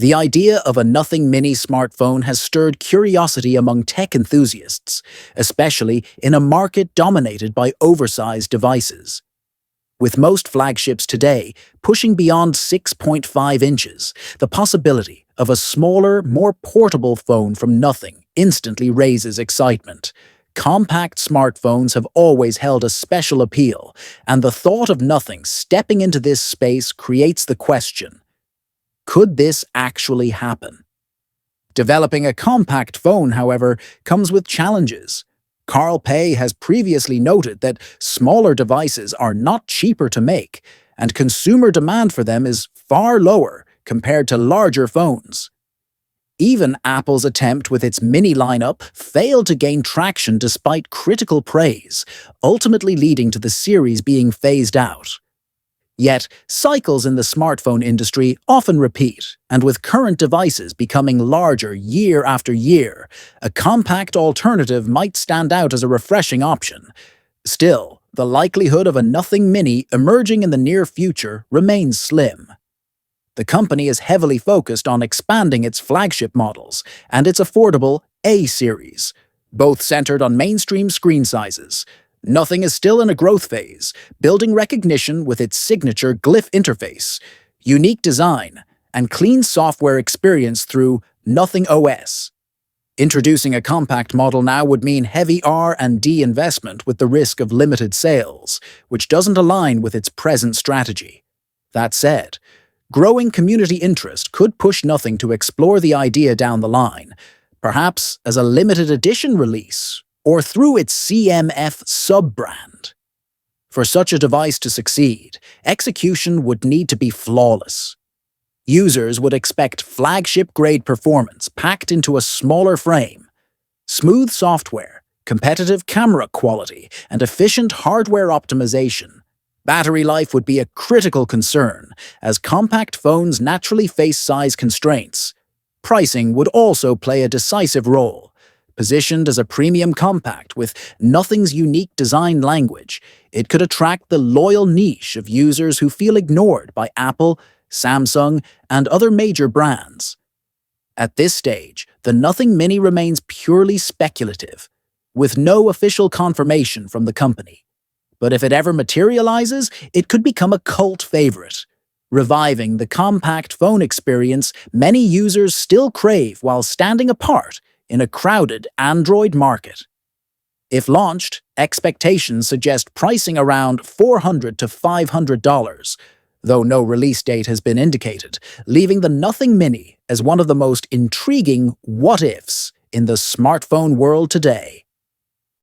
The idea of a Nothing Mini smartphone has stirred curiosity among tech enthusiasts, especially in a market dominated by oversized devices. With most flagships today pushing beyond 6.5 inches, the possibility of a smaller, more portable phone from Nothing instantly raises excitement. Compact smartphones have always held a special appeal, and the thought of Nothing stepping into this space creates the question: could this actually happen? Developing a compact phone, however, comes with challenges. Carl Pei has previously noted that smaller devices are not cheaper to make, and consumer demand for them is far lower compared to larger phones. Even Apple's attempt with its mini lineup failed to gain traction despite critical praise, ultimately leading to the series being phased out. Yet, cycles in the smartphone industry often repeat, and with current devices becoming larger year after year, a compact alternative might stand out as a refreshing option. Still, the likelihood of a Nothing Mini emerging in the near future remains slim. The company is heavily focused on expanding its flagship models and its affordable A series, both centered on mainstream screen sizes. Nothing is still in a growth phase, building recognition with its signature Glyph interface, unique design, and clean software experience through Nothing OS. Introducing a compact model now would mean heavy R&D investment with the risk of limited sales, which doesn't align with its present strategy. That said, growing community interest could push Nothing to explore the idea down the line, perhaps as a limited edition release or through its CMF sub-brand. For such a device to succeed, execution would need to be flawless. Users would expect flagship-grade performance packed into a smaller frame, smooth software, competitive camera quality, and efficient hardware optimization. Battery life would be a critical concern, as compact phones naturally face size constraints. Pricing would also play a decisive role. Positioned as a premium compact with Nothing's unique design language, it could attract the loyal niche of users who feel ignored by Apple, Samsung, and other major brands. At this stage, the Nothing Mini remains purely speculative, with no official confirmation from the company. But if it ever materializes, it could become a cult favorite, reviving the compact phone experience many users still crave while standing apart in a crowded Android market. If launched, expectations suggest pricing around $400 to $500, though no release date has been indicated, leaving the Nothing Mini as one of the most intriguing what-ifs in the smartphone world today.